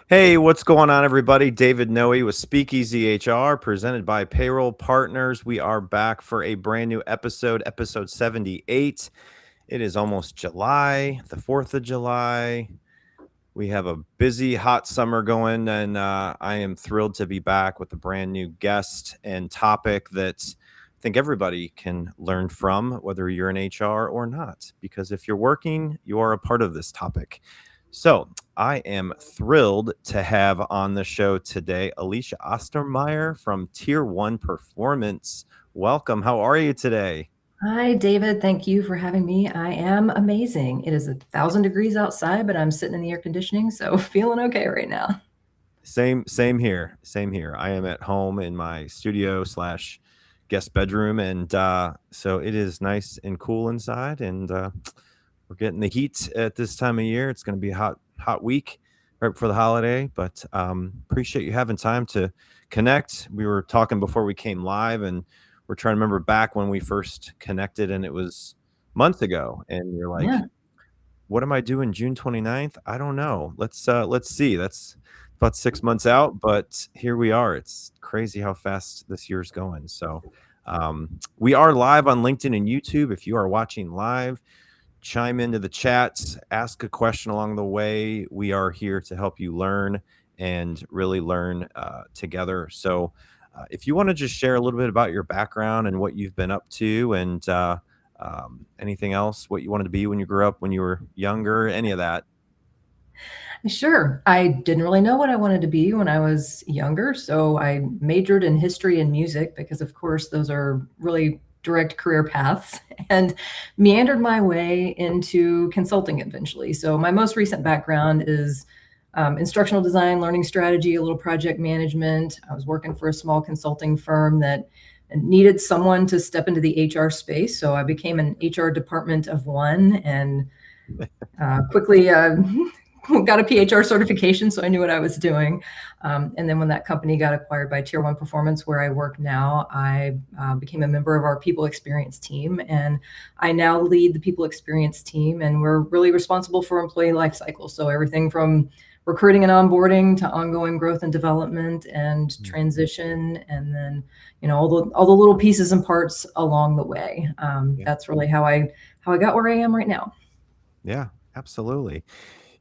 Hey, what's going on, everybody? David Noe with Speakeasy HR, presented by Payroll Partners. We are back for a brand new episode 78. It is almost July, the 4th of July. We have a busy, hot summer going, and I am thrilled to be back with a brand new guest and topic that I think everybody can learn from, whether you're in HR or not, because if you're working, you are a part of this topic. So I am thrilled to have on the show today Alicia Ostermeier from Tier 1 Performance. Welcome. How are you today? Hi, David. Thank you for having me. I am amazing. It is 1,000 degrees outside, but I'm sitting in the air conditioning, so feeling okay right now. Same here. Same here. I am at home in my studio slash guest bedroom, and so it is nice and cool inside. And we're getting the heat at this time of year. It's going to be a hot week right before the holiday. But appreciate you having time to connect. We were talking before we came live, and we're trying to remember back when we first connected, and it was months ago. And you're like, Yeah. what am I doing June 29th? I don't know. Let's see. That's about 6 months out, but here we are. It's crazy how fast this year's going. So we are live on LinkedIn and YouTube. If you are watching live, chime into the chats, ask a question along the way. We are here to help you learn and really learn together. So if you want to just share a little bit about your background and what you've been up to and anything else, what you wanted to be when you grew up, when you were younger, any of that. Sure. I didn't really know what I wanted to be when I was younger, so I majored in history and music because, of course, those are really direct career paths, and meandered my way into consulting eventually. So my most recent background is instructional design, learning strategy, a little project management. I was working for a small consulting firm that needed someone to step into the HR space, so I became an HR department of one and quickly got a PHR certification, so I knew what I was doing. And then when that company got acquired by Tier 1 Performance, where I work now, I became a member of our people experience team. And I now lead the people experience team, and we're really responsible for employee life cycle. So everything from recruiting and onboarding to ongoing growth and development and transition, and then all the little pieces and parts along the way. Yeah. That's really how I got where I am right now. Yeah, absolutely.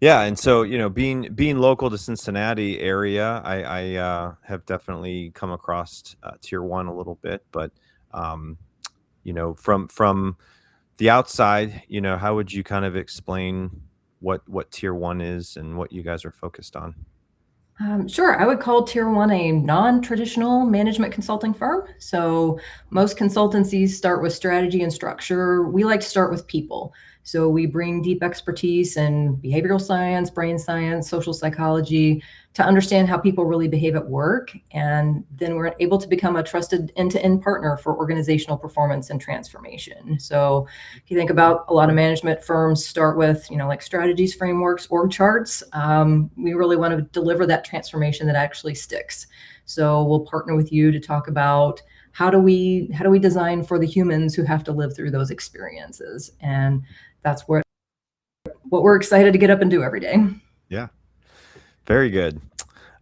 Yeah, and so being local to Cincinnati area, I have definitely come across Tier 1 a little bit, but um, from the outside, how would you kind of explain what Tier 1 is and what you guys are focused on? Sure. I would call Tier 1 a non-traditional management consulting firm. So most consultancies start with strategy and structure. We like to start with people. So we bring deep expertise in behavioral science, brain science, social psychology to understand how people really behave at work. And then we're able to become a trusted end-to-end partner for organizational performance and transformation. So if you think about a lot of management firms start with, like strategies, frameworks, org charts, we really want to deliver that transformation that actually sticks. So we'll partner with you to talk about how do we design for the humans who have to live through those experiences. And that's what we're excited to get up and do every day. Yeah, very good.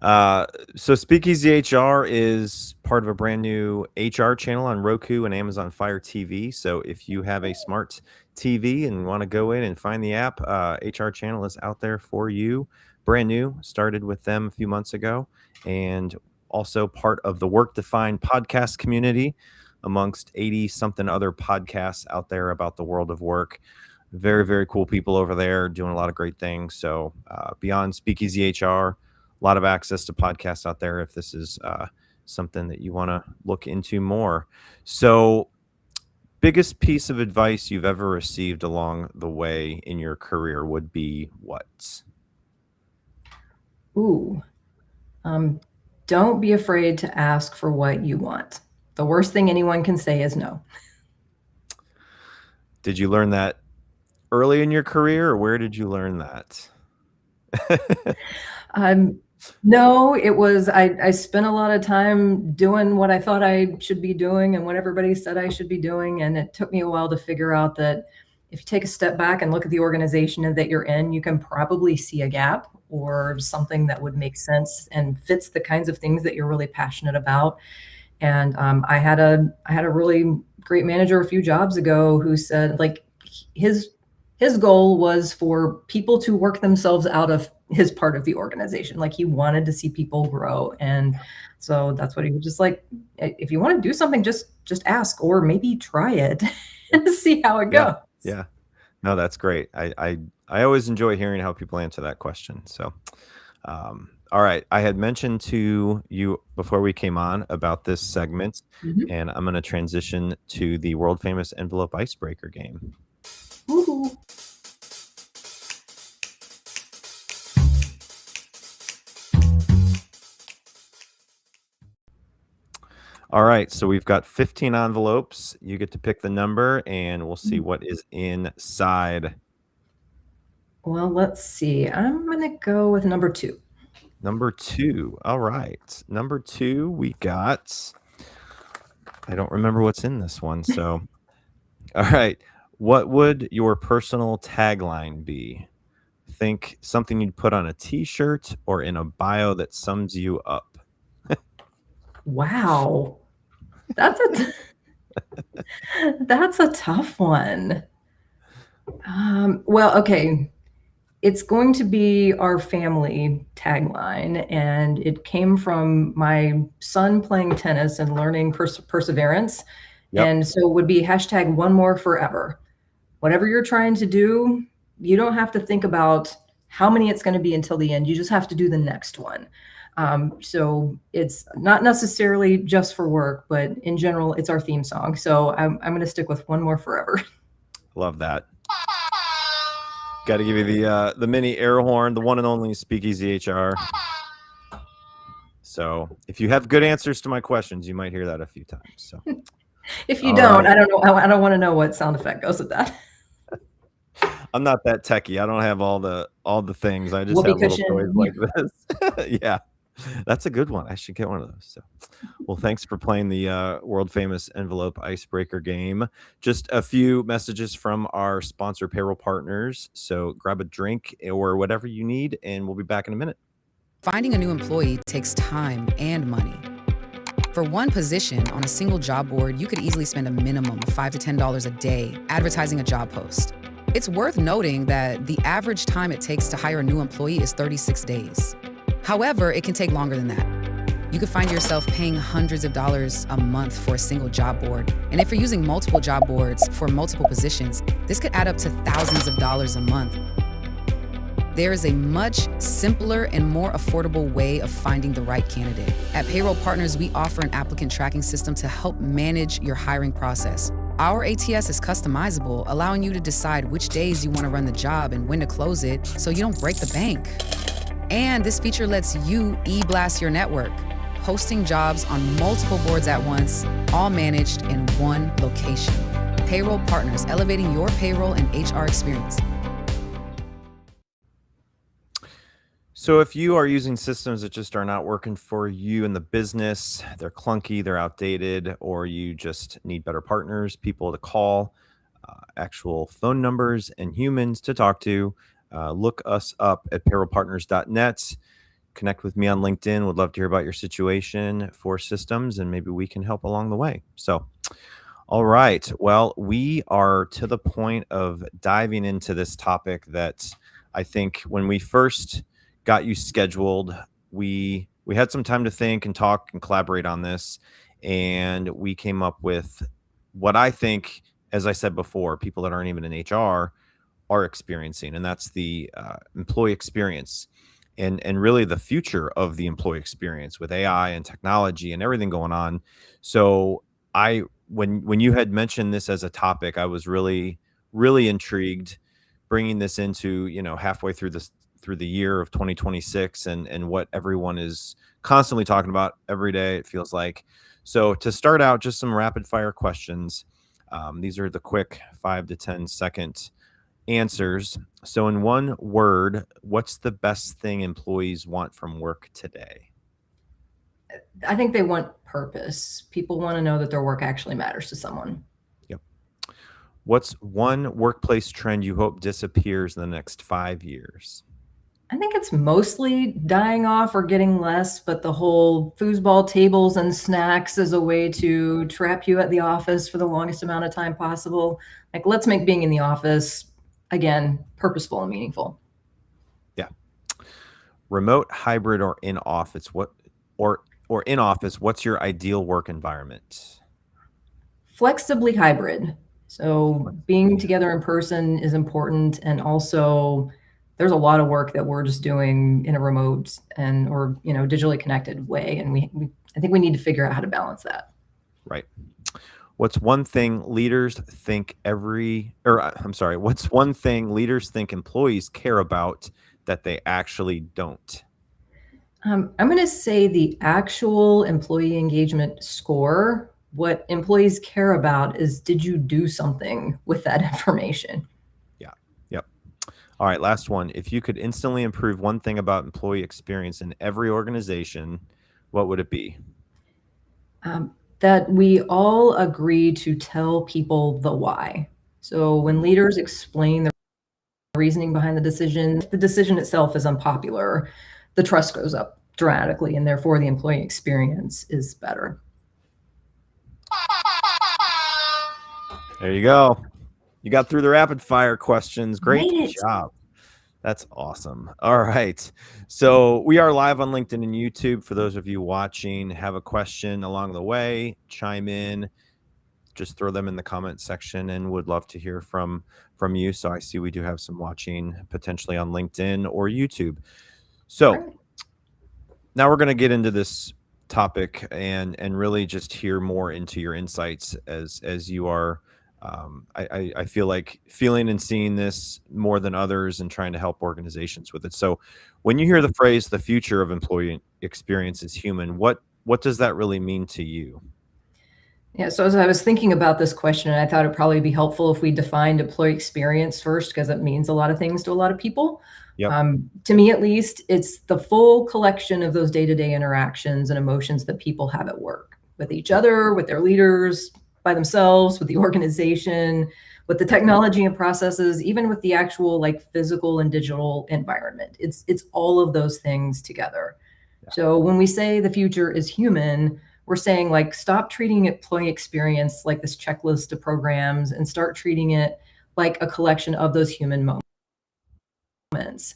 So Speakeasy HR is part of a brand new HR channel on Roku and Amazon Fire TV. So if you have a smart TV and want to go in and find the app, HR channel is out there for you. Brand new, started with them a few months ago, and also part of the Work Defined podcast community amongst 80 something other podcasts out there about the world of work. Very, very cool people over there doing a lot of great things. So beyond Speakeasy HR, a lot of access to podcasts out there if this is something that you want to look into more. So, biggest piece of advice you've ever received along the way in your career would be what? Ooh, don't be afraid to ask for what you want. The worst thing anyone can say is no. Did you learn that early in your career, or where did you learn that? Um, no, it was, I spent a lot of time doing what I thought I should be doing and what everybody said I should be doing. And it took me a while to figure out that if you take a step back and look at the organization that you're in, you can probably see a gap or something that would make sense and fits the kinds of things that you're really passionate about. And I had a really great manager a few jobs ago who said, like, his his goal was for people to work themselves out of his part of the organization. Like, he wanted to see people grow, and so that's what he was just like. If you want to do something, just ask, or maybe try it and see how it Yeah. goes. Yeah. No, that's great. I always enjoy hearing how people answer that question. So, all right. I had mentioned to you before we came on about this segment, Mhm. and I'm going to transition to the world famous envelope icebreaker game. Woohoo. All right. So we've got 15 envelopes. You get to pick the number, and we'll see Mm. what is inside. Well, let's see. I'm gonna go with number 2. Number 2. All right. Number 2, we got. I don't remember what's in this one. So, all right. What would your personal tagline be? Think something you'd put on a t-shirt or in a bio that sums you up. Wow. That's that's a tough one. Well, okay. It's going to be our family tagline, and it came from my son playing tennis and learning perseverance. Yep. And so it would be hashtag one more forever. Whatever you're trying to do, you don't have to think about how many it's going to be until the end. You just have to do the next one. So it's not necessarily just for work, but in general, it's our theme song. So I'm going to stick with one more forever. Love that. Got to give you the mini air horn, the one and only Speakeasy HR. So if you have good answers to my questions, you might hear that a few times. So If you all don't, right. I don't know. I don't want to know what sound effect goes with that. I'm not that techie. I don't have all the things. I just Whoopee have little toys cushion. like this. Yeah. That's a good one. I should get one of those. So, well, thanks for playing the world famous envelope icebreaker game. Just a few messages from our sponsor payroll partners. So grab a drink or whatever you need, and we'll be back in a minute. Finding a new employee takes time and money. For one position on a single job board, you could easily spend a minimum of $5 to $10 a day advertising a job post. It's worth noting that the average time it takes to hire a new employee is 36 days. However, it can take longer than that. You could find yourself paying hundreds of dollars a month for a single job board. And if you're using multiple job boards for multiple positions, this could add up to thousands of dollars a month. There is a much simpler and more affordable way of finding the right candidate. At Payroll Partners, we offer an applicant tracking system to help manage your hiring process. Our ATS is customizable, allowing you to decide which days you want to run the job and when to close it so you don't break the bank. And this feature lets you e-blast your network, posting jobs on multiple boards at once, all managed in one location. Payroll Partners, elevating your payroll and HR experience. So if you are using systems that just are not working for you in the business, they're clunky, they're outdated, or you just need better partners, people to call, actual phone numbers and humans to talk to, look us up at payrollpartners.net. Connect with me on LinkedIn. Would love to hear about your situation for systems, and maybe we can help along the way. So, all right. Well, we are to the point of diving into this topic that I think when we first got you scheduled, we had some time to think and talk and collaborate on this, and we came up with what I think, as I said before, people that aren't even in HR are experiencing, and that's the employee experience, and really the future of the employee experience with AI and technology and everything going on. So I when you had mentioned this as a topic, I was really intrigued, bringing this into halfway through this through the year of 2026 and what everyone is constantly talking about every day, it feels like. So to start out, just some rapid fire questions. These are the quick 5 to 10 second answers. So, in one word, what's the best thing employees want from work today? I think they want purpose. People want to know that their work actually matters to someone. Yep. What's one workplace trend you hope disappears in the next 5 years? I think it's mostly dying off or getting less, but the whole foosball tables and snacks as a way to trap you at the office for the longest amount of time possible. Like, let's make being in the office, again, purposeful and meaningful. Yeah. Remote, hybrid, or in office, or in office, what's your ideal work environment? Flexibly hybrid. So being together in person is important, and also there's a lot of work that we're just doing in a remote and or digitally connected way, and I think we need to figure out how to balance that. Right. What's one thing leaders think I'm sorry, what's one thing leaders think employees care about that they actually don't? I'm going to say the actual employee engagement score. What employees care about is, did you do something with that information? Yeah. Yep. All right, last one. If you could instantly improve one thing about employee experience in every organization, what would it be? That we all agree to tell people the why. So when leaders explain the reasoning behind the decision, if the decision itself is unpopular, the trust goes up dramatically, and therefore the employee experience is better. There you go. You got through the rapid fire questions. Great Made it. job. That's awesome. All right. So we are live on LinkedIn and YouTube. For those of you watching, have a question along the way, chime in, just throw them in the comment section, and would love to hear from you. So I see we do have some watching potentially on LinkedIn or YouTube. So Right. now we're going to get into this topic and really just hear more into your insights as you are. I feel like feeling and seeing this more than others and trying to help organizations with it. So when you hear the phrase, the future of employee experience is human, what does that really mean to you? Yeah, so as I was thinking about this question, I thought it'd probably be helpful if we defined employee experience first, because it means a lot of things to a lot of people. Yep. To me, at least, it's the full collection of those day-to-day interactions and emotions that people have at work with each other, with their leaders, by themselves, with the organization, with the technology and processes, even with the actual like physical and digital environment. It's all of those things together. Yeah. So when we say the future is human, we're saying, like, stop treating employee experience like this checklist of programs and start treating it like a collection of those human moments.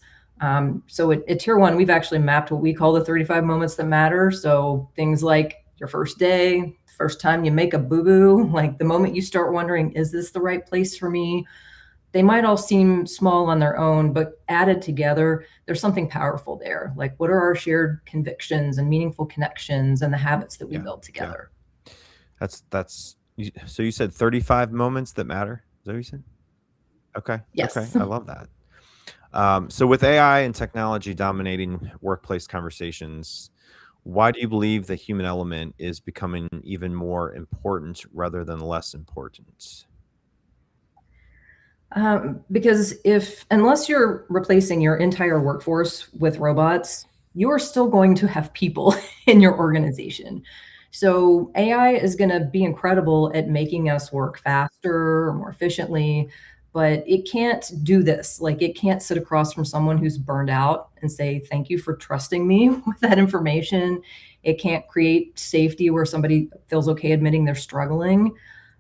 So at Tier 1, we've actually mapped what we call the 35 moments that matter. So things like your first day, first time you make a boo-boo, like the moment you start wondering, is this the right place for me? They might all seem small on their own, but added together, there's something powerful there. Like, what are our shared convictions and meaningful connections and the habits that we build together? Yeah. So you said 35 moments that matter. Is that what you said? Okay. Yes. Okay. I love that. So with AI and technology dominating workplace conversations, why do you believe the human element is becoming even more important rather than less important? Because unless you're replacing your entire workforce with robots, you are still going to have people in your organization. So AI is going to be incredible at making us work faster or more efficiently, but it can't do this. Like, it can't sit across from someone who's burned out and say, thank you for trusting me with that information. It can't create safety where somebody feels okay admitting they're struggling.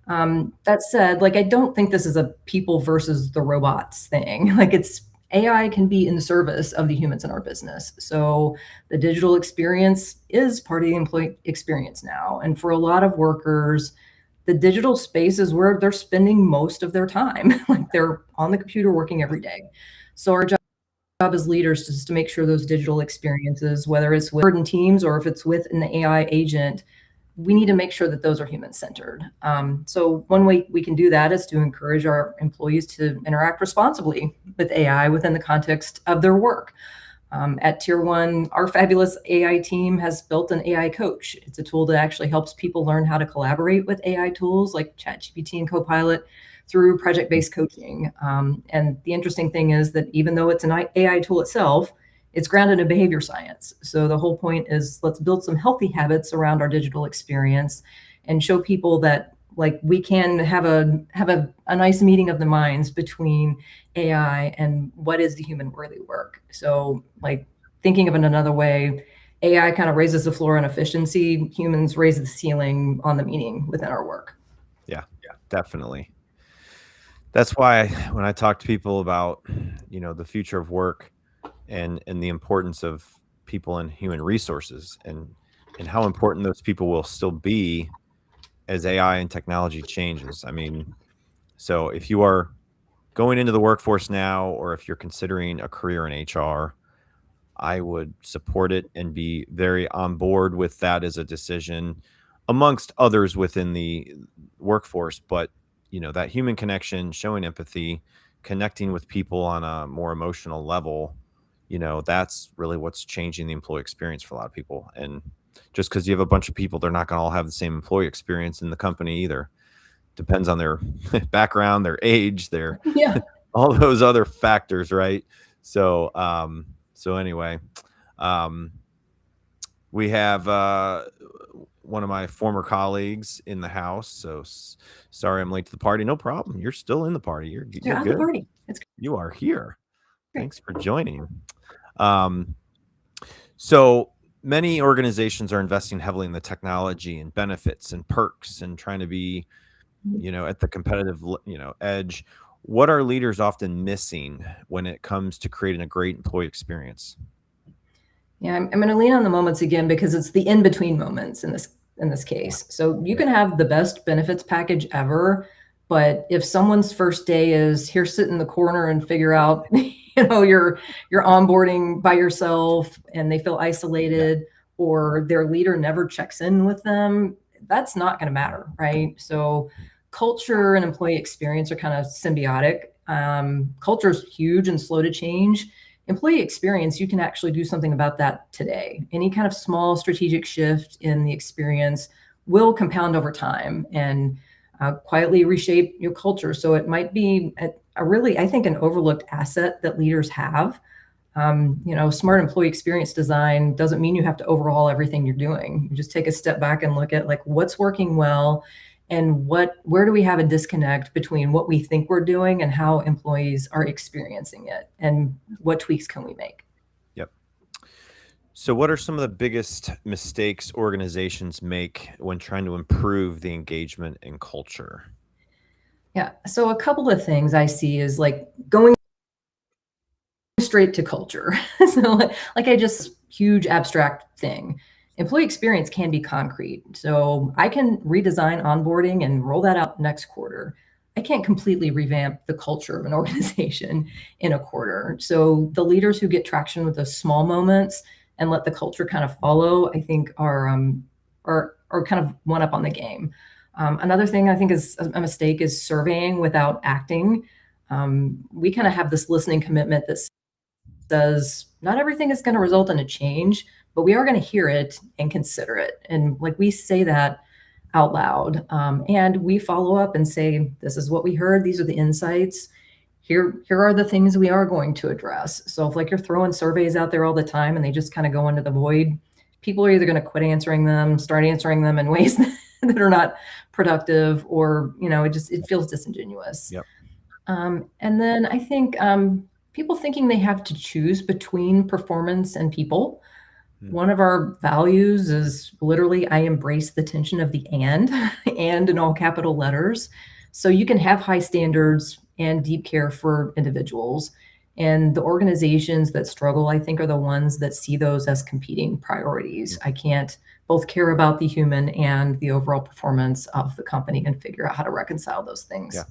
That said, like, I don't think this is a people versus the robots thing. Like, it's AI can be in service of the humans in our business. So the digital experience is part of the employee experience now. And for a lot of workers, the digital space is where they're spending most of their time. Like, they're on the computer working every day. So our job as leaders is to make sure those digital experiences, whether it's with Word and Teams or if it's with an AI agent, we need to make sure that those are human-centered. So one way we can do that is to encourage our employees to interact responsibly with AI within the context of their work. At Tier 1, our fabulous AI team has built an AI coach. It's a tool that actually helps people learn how to collaborate with AI tools like ChatGPT and Copilot through project-based coaching. And the interesting thing is that even though it's an AI tool itself, it's grounded in behavior science. So the whole point is, let's build some healthy habits around our digital experience and show people that like we can have a nice meeting of the minds between AI and what is the human worthy work. So like thinking of it another way, AI kind of raises the floor on efficiency, humans raise the ceiling on the meaning within our work. Yeah, definitely. That's why when I talk to people about, the future of work and the importance of people and human resources and how important those people will still be as AI and technology changes. I mean, so if you are going into the workforce now, or if you're considering a career in HR, I would support it and be very on board with that as a decision amongst others within the workforce. But, that human connection, showing empathy, connecting with people on a more emotional level, that's really what's changing the employee experience for a lot of people. And just because you have a bunch of people, they're not going to all have the same employee experience in the company either. Depends on their background, their age, their Yeah. all those other factors, right? So, so anyway, um, we have one of my former colleagues in the house. So sorry I'm late to the party. No problem. You're still in the party. You're You're at the good. party. It's You are here. great. Thanks for joining. Um, so many organizations are investing heavily in the technology and benefits and perks and trying to be, at the competitive, edge. What are leaders often missing when it comes to creating a great employee experience? Yeah, I'm going to lean on the moments again because it's the in-between moments in this case. So you can have the best benefits package ever, but if someone's first day is here, sit in the corner and figure out, you're onboarding by yourself and they feel isolated, or their leader never checks in with them, that's not going to matter, right? So culture and employee experience are kind of symbiotic. Culture is huge and slow to change. Employee experience, you can actually do something about that today. Any kind of small strategic shift in the experience will compound over time and quietly reshape your culture. So it might be a really, I think, an overlooked asset that leaders have. Smart employee experience design doesn't mean you have to overhaul everything you're doing. You just take a step back and look at like what's working well and where do we have a disconnect between what we think we're doing and how employees are experiencing it, and what tweaks can we make? Yep. So what are some of the biggest mistakes organizations make when trying to improve the engagement and culture? Yeah. So a couple of things I see is like going straight to culture. So like I just huge abstract thing. Employee experience can be concrete. So I can redesign onboarding and roll that out next quarter. I can't completely revamp the culture of an organization in a quarter. So the leaders who get traction with those small moments and let the culture kind of follow, I think are kind of one up on the game. Another thing I think is a mistake is surveying without acting. We kind of have this listening commitment that says not everything is going to result in a change, but we are going to hear it and consider it. And like we say that out loud, and we follow up and say, this is what we heard. These are the insights. Here are the things we are going to address. So if like you're throwing surveys out there all the time and they just kind of go into the void, people are either going to quit answering them, start answering them in ways that are not productive, or, it feels disingenuous. Yep. And then I think people thinking they have to choose between performance and people. One of our values is literally, I embrace the tension of the and in all capital letters. So you can have high standards and deep care for individuals. And the organizations that struggle, I think, are the ones that see those as competing priorities. I can't both care about the human and the overall performance of the company and figure out how to reconcile those things. Yeah.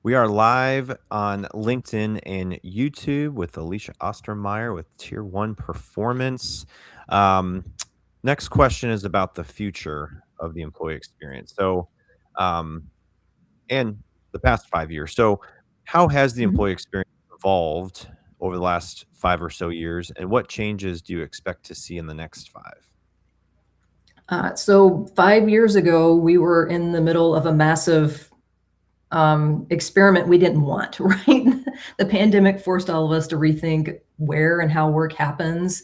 We are live on LinkedIn and YouTube with Alicia Ostermeier with Tier 1 Performance. Next question is about the future of the employee experience. So, and the past 5 years. So, how has the employee experience evolved over the last 5 or so years, and what changes do you expect to see in the next 5? So 5 years ago, we were in the middle of a massive experiment we didn't want, right? The pandemic forced all of us to rethink where and how work happens.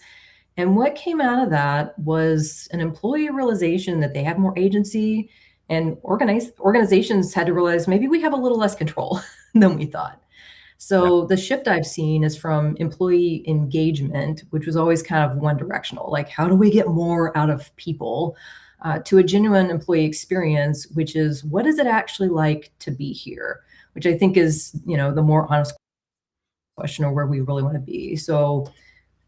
And what came out of that was an employee realization that they have more agency And organizations had to realize maybe we have a little less control than we thought. So the shift I've seen is from employee engagement, which was always kind of one directional, like how do we get more out of people, to a genuine employee experience, which is what is it actually like to be here, which I think is, the more honest question of where we really want to be. So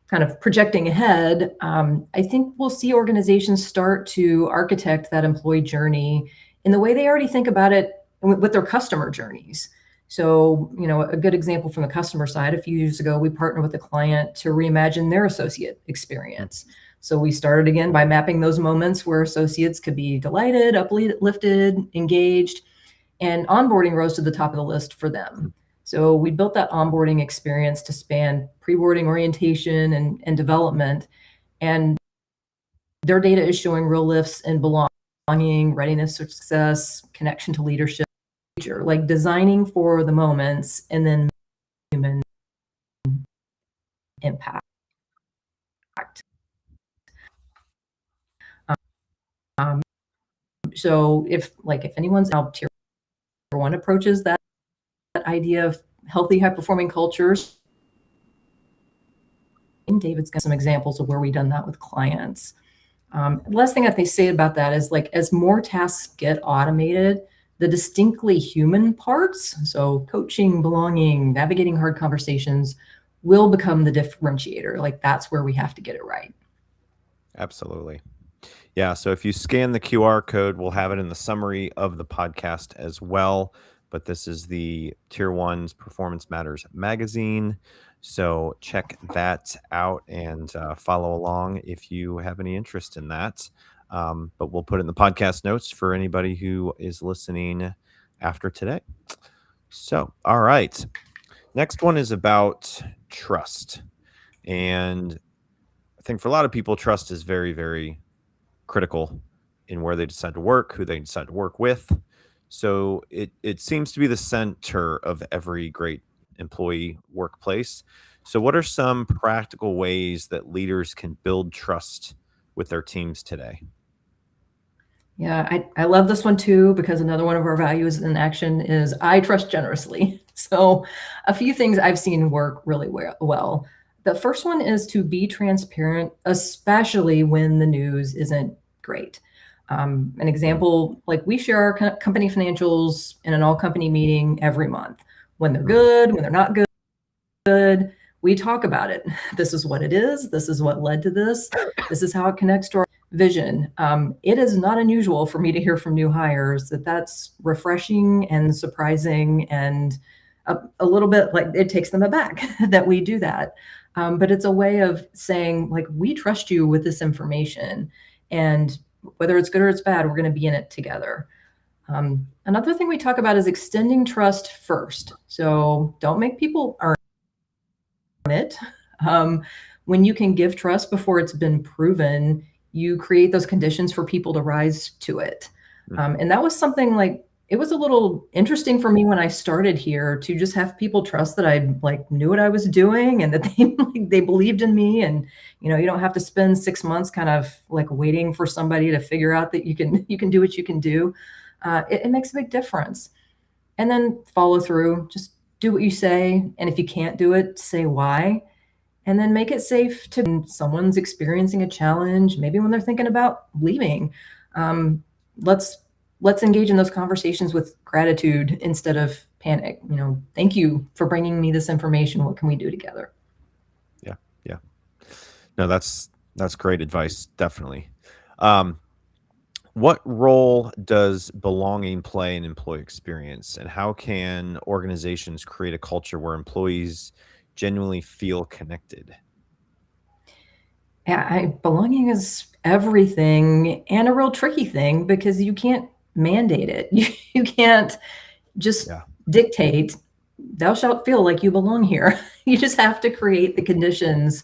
kind of projecting ahead, I think we'll see organizations start to architect that employee journey in the way they already think about it with their customer journeys. So, a good example from the customer side, a few years ago, we partnered with a client to reimagine their associate experience. So we started again by mapping those moments where associates could be delighted, uplifted, engaged, and onboarding rose to the top of the list for them. So we built that onboarding experience to span pre-boarding orientation and development. And their data is showing real lifts in belonging, readiness for success, connection to leadership, like designing for the moments and then human impact. So if anyone's out tier one approaches that idea of healthy, high-performing cultures, and David's got some examples of where we've done that with clients. The last thing that they say about that is as more tasks get automated, the distinctly human parts, so coaching, belonging, navigating hard conversations, will become the differentiator. That's where we have to get it right. Absolutely. Yeah. So if you scan the QR code, we'll have it in the summary of the podcast as well. But this is the Tier 1's Performance Matters magazine. So check that out and follow along if you have any interest in that. But we'll put it in the podcast notes for anybody who is listening after today. So, all right. Next one is about trust. And I think for a lot of people, trust is very, very critical in where they decide to work, who they decide to work with. So it seems to be the center of every great employee workplace. So what are some practical ways that leaders can build trust with their teams today? Yeah, I love this one too, because another one of our values in action is I trust generously. So a few things I've seen work really well. The first one is to be transparent, especially when the news isn't great. An example, we share our company financials in an all company meeting every month. When they're good, when they're not good, we talk about it. This is what it is. This is what led to this. This is how it connects to our vision. It is not unusual for me to hear from new hires that's refreshing and surprising and a little bit it takes them aback that we do that. But it's a way of saying we trust you with this information, and whether it's good or it's bad, we're going to be in it together. Another thing we talk about is extending trust first. So don't make people earn it. When you can give trust before it's been proven, you create those conditions for people to rise to it. And that was something it was a little interesting for me when I started here to just have people trust that I knew what I was doing and that they believed in me. And, you don't have to spend 6 months kind of waiting for somebody to figure out that you can do what you can do. It makes a big difference. And then follow through, just do what you say. And if you can't do it, say why. And then make it safe to when someone's experiencing a challenge, maybe when they're thinking about leaving. Let's engage in those conversations with gratitude instead of panic. Thank you for bringing me this information. What can we do together? Yeah. No, that's great advice. Definitely. What role does belonging play in employee experience, and how can organizations create a culture where employees genuinely feel connected? Yeah, belonging is everything, and a real tricky thing because you can't mandate it. You can't just dictate, thou shalt feel like you belong here. You just have to create the conditions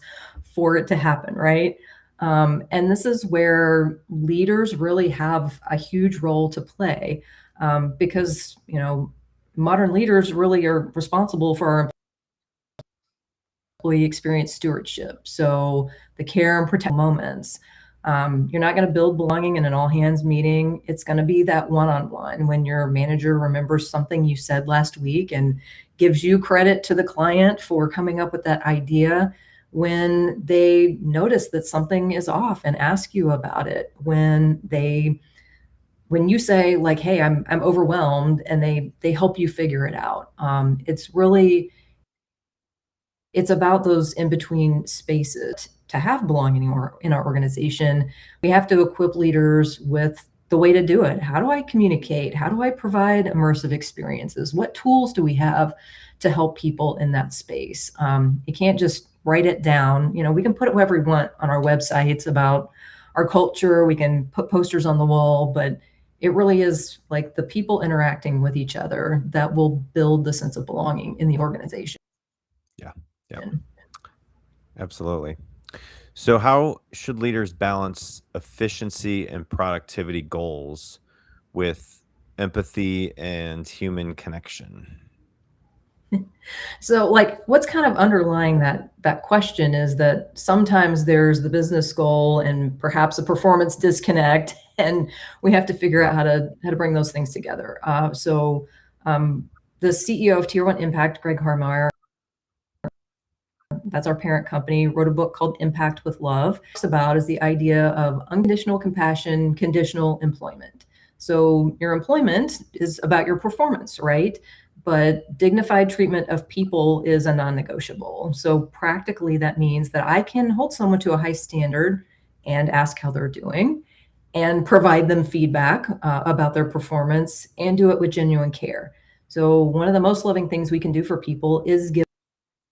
for it to happen, right? And this is where leaders really have a huge role to play, because, modern leaders really are responsible for our employee experience stewardship. So the care and protect moments. You're not going to build belonging in an all hands meeting. It's going to be that one-on-one when your manager remembers something you said last week and gives you credit to the client for coming up with that idea, when they notice that something is off and ask you about it, when you say like, hey, I'm overwhelmed, and they help you figure it out. It's about those in between spaces. To have belonging in our organization, we have to equip leaders with the way to do it. How do I communicate? How do I provide immersive experiences? What tools do we have to help people in that space? You can't just write it down. We can put it wherever we want on our websites about our culture. We can put posters on the wall, but it really is like the people interacting with each other that will build the sense of belonging in the organization. Yeah. Yeah. Absolutely. So how should leaders balance efficiency and productivity goals with empathy and human connection? So like what's kind of underlying that question is that sometimes there's the business goal and perhaps a performance disconnect, and we have to figure out how to bring those things together. The CEO of Tier 1 Impact, Greg Harmeyer, that's our parent company, wrote a book called Impact with Love. It's about is the idea of unconditional compassion, conditional employment. So your employment is about your performance, right? But dignified treatment of people is a non-negotiable. So practically that means that I can hold someone to a high standard and ask how they're doing and provide them feedback about their performance and do it with genuine care. So one of the most loving things we can do for people is give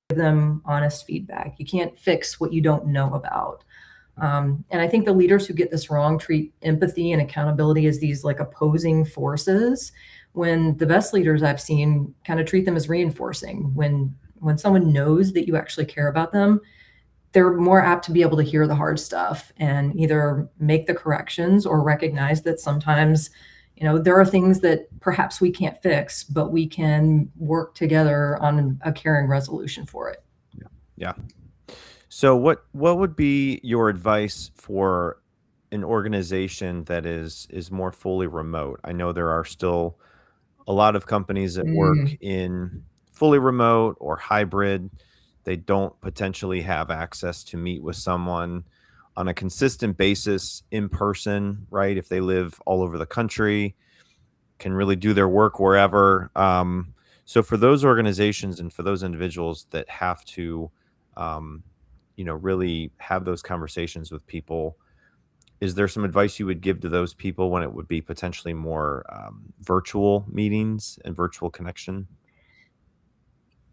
them honest feedback. You can't fix what you don't know about. And I think the leaders who get this wrong treat empathy and accountability as these like opposing forces, when the best leaders I've seen kind of treat them as reinforcing. When someone knows that you actually care about them, they're more apt to be able to hear the hard stuff and either make the corrections or recognize that sometimes there are things that perhaps we can't fix, but we can work together on a caring resolution for it. Yeah. So what would be your advice for an organization that is more fully remote? I know there are still a lot of companies that work in fully remote or hybrid. They don't potentially have access to meet with someone on a consistent basis in person, right? If they live all over the country, can really do their work wherever. So for those organizations and for those individuals that have to, really have those conversations with people, is there some advice you would give to those people when it would be potentially more virtual meetings and virtual connection?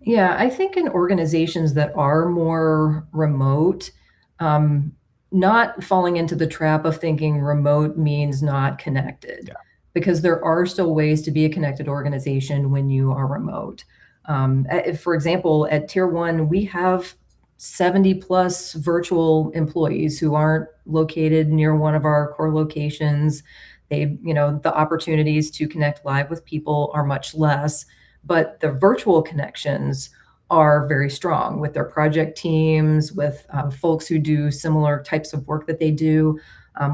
Yeah, I think in organizations that are more remote, um, not falling into the trap of thinking remote means not connected, Yeah. because there are still ways to be a connected organization when you are remote. For example, at Tier 1, we have 70 plus virtual employees who aren't located near one of our core locations. The opportunities to connect live with people are much less, but the virtual connections are very strong with their project teams, with folks who do similar types of work that they do.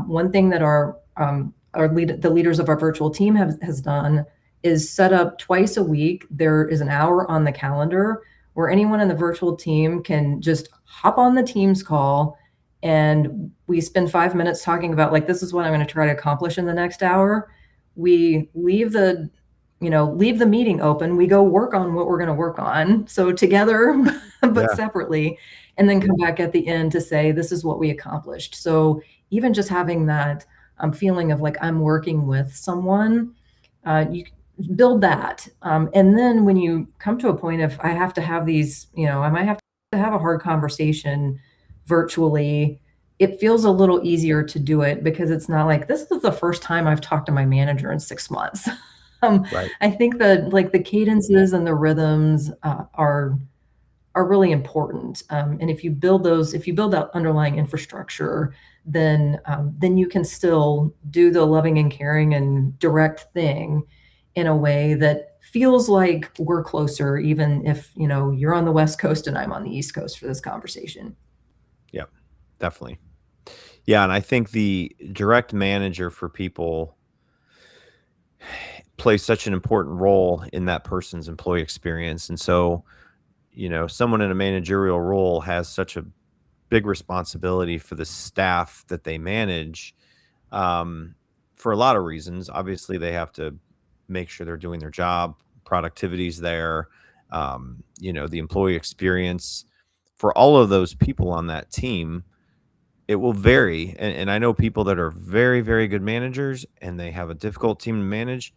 One thing that the leaders of our virtual team has done is set up twice a week. There is an hour on the calendar where anyone in the virtual team can just hop on the Teams call, and we spend 5 minutes talking about like, this is what I'm going to try to accomplish in the next hour. We leave the meeting open. We go work on what we're going to work on. So together, but Yeah. separately, and then come back at the end to say, this is what we accomplished. So even just having that feeling of like, I'm working with someone, you build that. And then when you come to a point of, I have to have these, I might have to have a hard conversation virtually, it feels a little easier to do it because it's not like, this is the first time I've talked to my manager in 6 months. Right. I think that like the cadences and the rhythms are really important. And if you build that underlying infrastructure, then you can still do the loving and caring and direct thing in a way that feels like we're closer, even if you're on the West Coast and I'm on the East Coast for this conversation. Yeah, definitely. Yeah, and I think the direct manager for people plays such an important role in that person's employee experience. And so, someone in a managerial role has such a big responsibility for the staff that they manage, um, for a lot of reasons. Obviously, they have to make sure they're doing their job, productivity's there, the employee experience for all of those people on that team. It will vary, and I know people that are very, very good managers, and they have a difficult team to manage,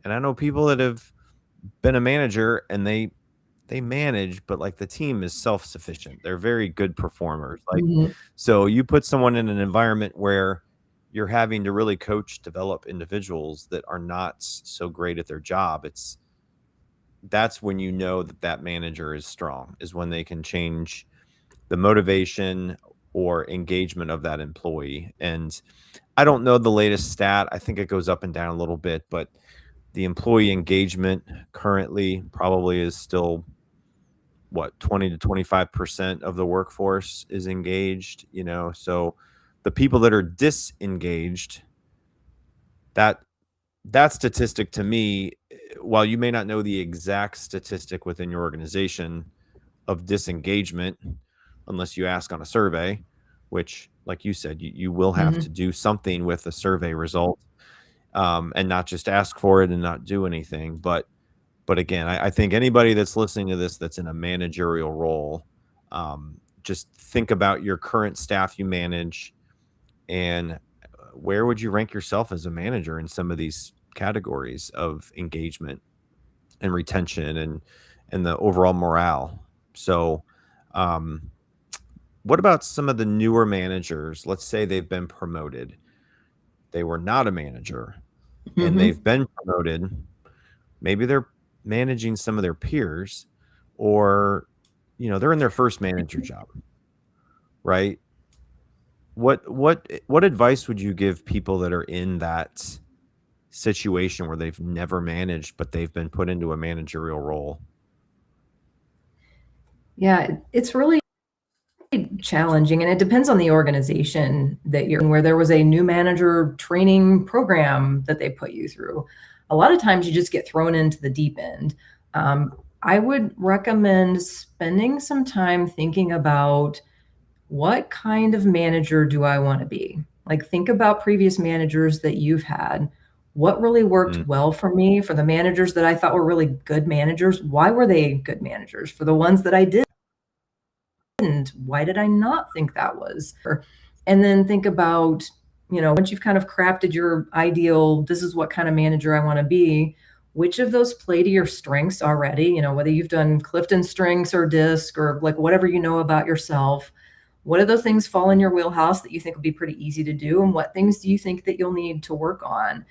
and I know people that have been a manager and they manage, but, like, the team is self-sufficient. They're very good performers, like, Mhm. so you put someone in an environment where you're having to really coach, develop individuals that are not so great at their job. That's when you know that that manager is strong, is when they can change the motivation or engagement of that employee. And I don't know the latest stat. I think it goes up and down a little bit, but the employee engagement currently probably is still, what, 20 to 25% of the workforce is engaged, so the people that are disengaged, that that statistic to me, while you may not know the exact statistic within your organization of disengagement, unless you ask on a survey, which, like you said, you will have to Mhm. do something with the survey result, and not just ask for it and not do anything. But again, I think anybody that's listening to this that's in a managerial role, just think about your current staff you manage, and where would you rank yourself as a manager in some of these categories of engagement and retention and the overall morale. So, um, what about some of the newer managers? Let's say they've been promoted. They were not a manager and they've Mhm. been promoted. Maybe they're managing some of their peers, or they're in their first manager job, right? What advice would you give people that are in that situation where they've never managed but they've been put into a managerial role? Yeah, it's really challenging, and it depends on the organization that you're in, where there was a new manager training program that they put you through. A lot of times you just get thrown into the deep end. I would recommend spending some time thinking about, what kind of manager do I want to be? Like, think about previous managers that you've had. What really worked Mm, well for me? For the managers that I thought were really good managers, why were they good managers? For the ones that I didn't, why did I not think that was? And then think about, once you've kind of crafted your ideal, this is what kind of manager I want to be, which of those play to your strengths already? Whether you've done Clifton Strengths or DISC or like whatever you know about yourself, what of those things fall in your wheelhouse that you think would be pretty easy to do? And what things do you think that you'll need to work on?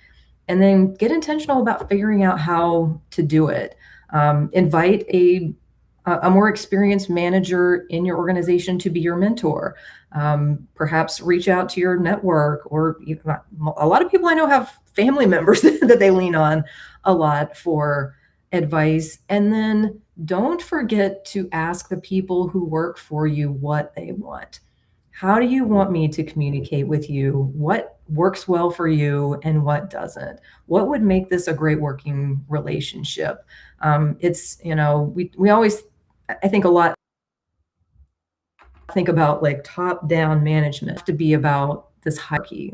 And then get intentional about figuring out how to do it. Invite a more experienced manager in your organization to be your mentor. Perhaps reach out to your network, or a lot of people I know have family members that they lean on a lot for advice. And then don't forget to ask the people who work for you what they want. How do you want me to communicate with you? What works well for you and what doesn't? What would make this a great working relationship? We always, I think a lot, think about like top down management to be about this hierarchy.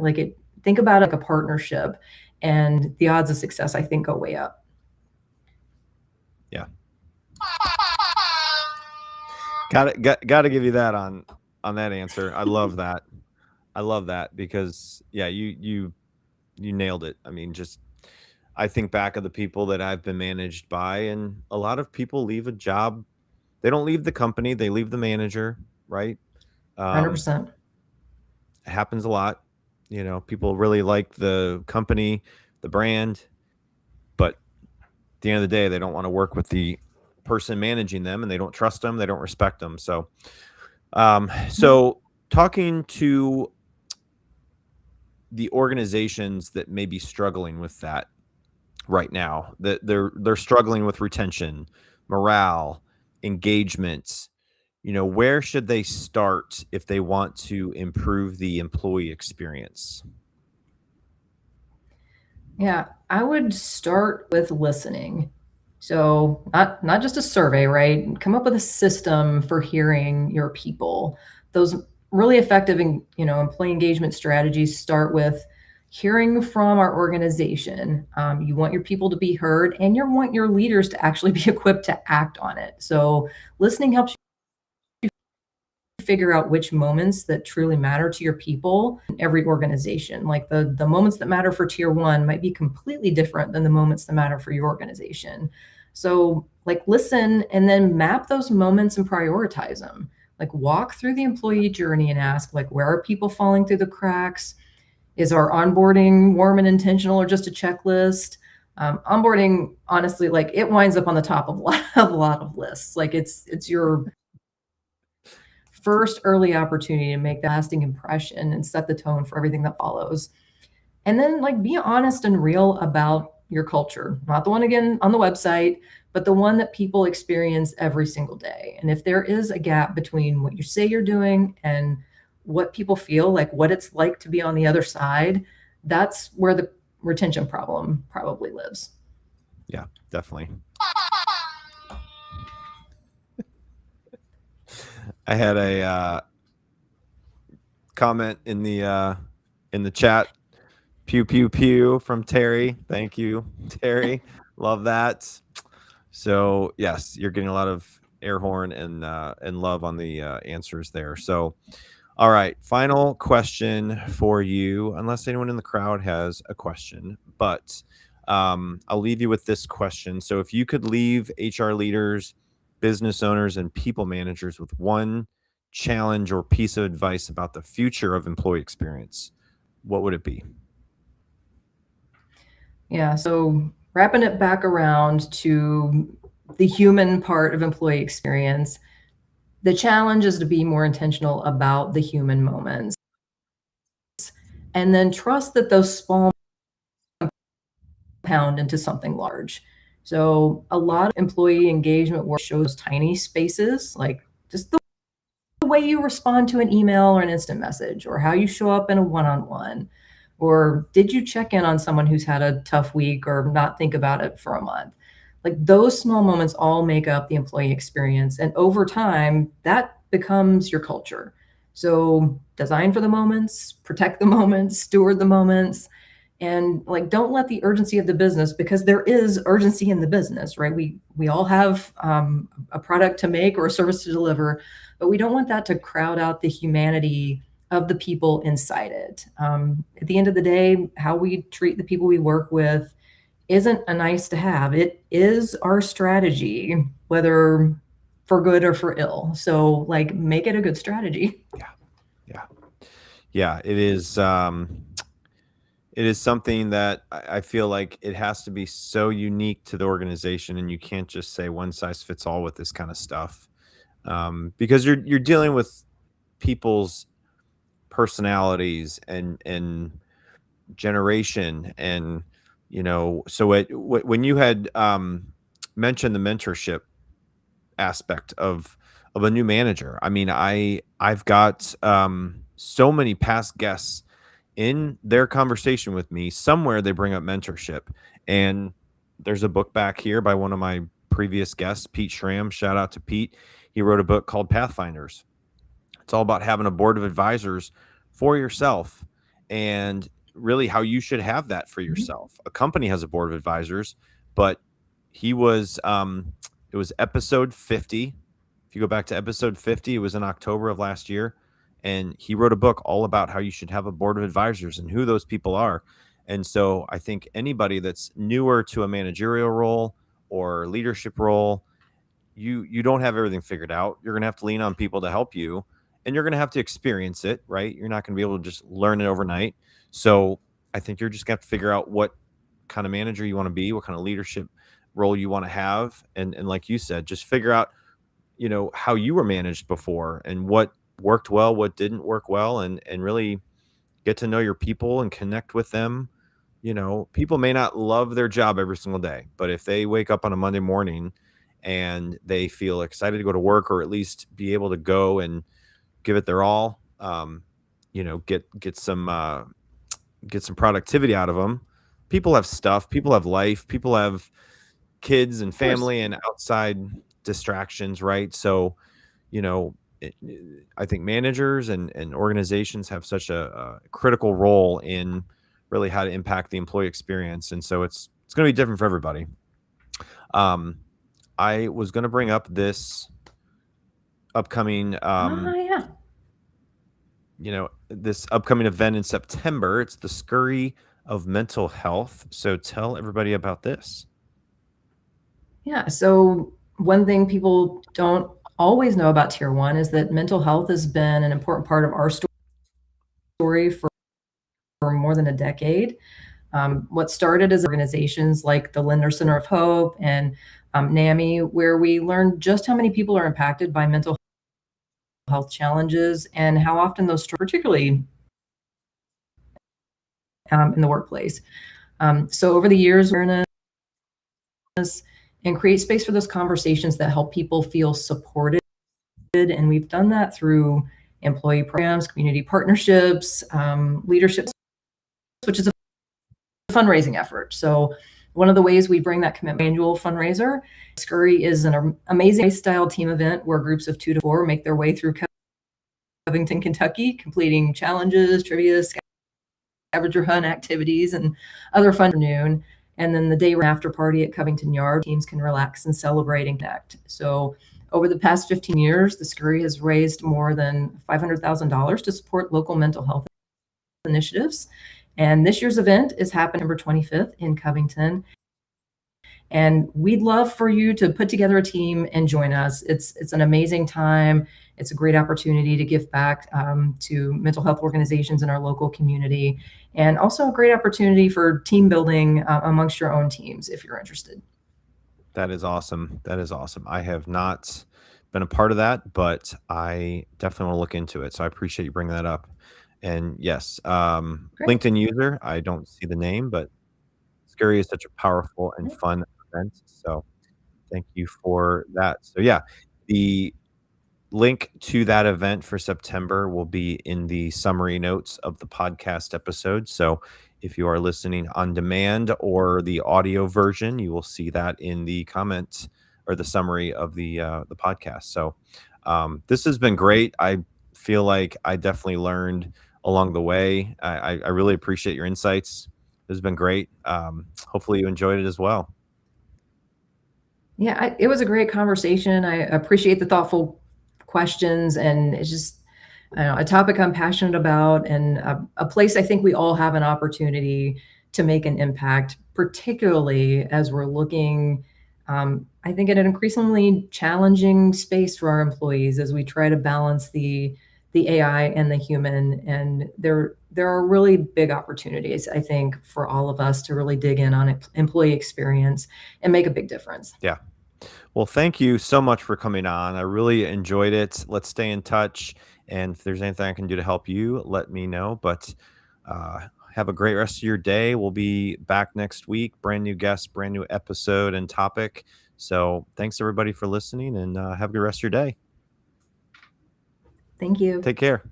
Think about it like a partnership, and the odds of success, I think, go way up. yeah. Got to give you that on that answer. I love that. I love that because, yeah, you nailed it. I mean, just I think back of the people that I've been managed by, and a lot of people leave a job. They don't leave the company, they leave the manager, right? Um, 100%. it happens a lot. People really like the company, the brand, but at the end of the day, they don't want to work with the person managing them, and they don't trust them, they don't respect them. So talking to the organizations that may be struggling with that right now, that they're struggling with retention, morale, engagement. where should they start if they want to improve the employee experience? Yeah, I would start with listening. So not just a survey, right? Come up with a system for hearing your people. Those really effective and employee engagement strategies start with hearing from our organization. You want your people to be heard, and you want your leaders to actually be equipped to act on it. So listening helps figure out which moments that truly matter to your people in every organization. Like the moments that matter for tier one might be completely different than the moments that matter for your organization. So like listen and then map those moments and prioritize them. Like walk through the employee journey and ask like, where are people falling through the cracks? Is our onboarding warm and intentional or just a checklist? Onboarding, honestly, like it winds up on the top of a lot of lists. Like it's your first early opportunity to make that lasting impression and set the tone for everything that follows. And then like be honest and real about your culture, not the one again on the website, but the one that people experience every single day. And if there is a gap between what you say you're doing and what people feel, like what it's like to be on the other side, that's where the retention problem probably lives. Yeah, definitely. I had a comment in the chat. Pew pew pew from Terry. Thank you, Terry. Love that. So yes, you're getting a lot of air horn and love on the answers there. So, all right, final question for you, unless anyone in the crowd has a question, but I'll leave you with this question. So, if you could leave HR leaders, business owners, and people managers with one challenge or piece of advice about the future of employee experience, what would it be? Yeah, so wrapping it back around to the human part of employee experience, the challenge is to be more intentional about the human moments and then trust that those small compound into something large. So a lot of employee engagement work shows tiny spaces, like just the way you respond to an email or an instant message, or how you show up in a one-on-one, or did you check in on someone who's had a tough week or not think about it for a month? Like those small moments all make up the employee experience. And over time, that becomes your culture. So design for the moments, protect the moments, steward the moments, and like don't let the urgency of the business, because there is urgency in the business, right? We all have a product to make or a service to deliver, but we don't want that to crowd out the humanity of the people inside it. At the end of the day, how we treat the people we work with isn't a nice to have. It is our strategy, whether for good or for ill. So like make it a good strategy. Yeah, it is. It is something that I feel like it has to be so unique to the organization, and you can't just say one size fits all with this kind of stuff, because you're dealing with people's personalities and generation, and so when you had mentioned the mentorship aspect of a new manager, I mean, I've got so many past guests in their conversation with me, somewhere they bring up mentorship. And there's a book back here by one of my previous guests, Pete Schramm. Shout out to Pete. He wrote a book called Pathfinders. It's all about having a board of advisors for yourself, and really how you should have that for yourself. A company has a board of advisors, but he was it was episode 50. If you go back to episode 50, it was in October of last year, and he wrote a book all about how you should have a board of advisors and who those people are. And so I think anybody that's newer to a managerial role or leadership role, you don't have everything figured out. You're going to have to lean on people to help you, and you're going to have to experience it, right? You're not going to be able to just learn it overnight. So I think you're just going to have to figure out what kind of manager you want to be, what kind of leadership role you want to have. And like you said, just figure out, how you were managed before and what worked well, what didn't work well, and really get to know your people and connect with them. People may not love their job every single day, but if they wake up on a Monday morning and they feel excited to go to work, or at least be able to go and give it their all. Get some productivity out of them. People have stuff. People have life. People have kids and Of course. family and outside distractions, right? So, you know, I think managers and organizations have such a critical role in really how to impact the employee experience, and so it's going to be different for everybody. I was going to bring up this upcoming Yeah. this upcoming event in September. It's the Scurry of Mental Health. So tell everybody about this. Yeah. So one thing people don't always know about Tier 1 is that mental health has been an important part of our story for more than a decade. What started as organizations like the Lindner Center of Hope and NAMI, where we learned just how many people are impacted by mental health challenges and how often those, particularly in the workplace. So over the years, awareness and create space for those conversations that help people feel supported. And we've done that through employee programs, community partnerships, leadership, which is a fundraising effort. So one of the ways we bring that commitment, annual fundraiser, Scurry is an amazing style team event where groups of 2 to 4 make their way through Covington, Kentucky, completing challenges, trivia, scavenger hunt activities, and other fun noon. And then the day after party at Covington Yard, teams can relax and celebrate and connect. So over the past 15 years, the Scurry has raised more than $500,000 to support local mental health initiatives. And this year's event is happening November 25th in Covington. And we'd love for you to put together a team and join us. It's an amazing time. It's a great opportunity to give back to mental health organizations in our local community, and also a great opportunity for team building amongst your own teams if you're interested. That is awesome. That is awesome. I have not been a part of that, but I definitely want to look into it. So I appreciate you bringing that up. And yes, Great. LinkedIn user, I don't see the name, but Scurry is such a powerful and fun event. So thank you for that. So yeah, the link to that event for September will be in the summary notes of the podcast episode. So if you are listening on demand or the audio version, you will see that in the comments or the summary of the podcast. So this has been great. I feel like I definitely learned along the way. I really appreciate your insights. This has been great. Hopefully you enjoyed it as well. Yeah, it was a great conversation. I appreciate the thoughtful questions, and it's just, I don't know, a topic I'm passionate about, and a place I think we all have an opportunity to make an impact, particularly as we're looking, I think, at an increasingly challenging space for our employees as we try to balance the AI and the human. And there are really big opportunities, I think, for all of us to really dig in on employee experience and make a big difference. Yeah. Well, thank you so much for coming on. I really enjoyed it. Let's stay in touch. And if there's anything I can do to help you, let me know. But have a great rest of your day. We'll be back next week. Brand new guest, brand new episode and topic. So thanks everybody for listening, and have a good rest of your day. Thank you. Take care.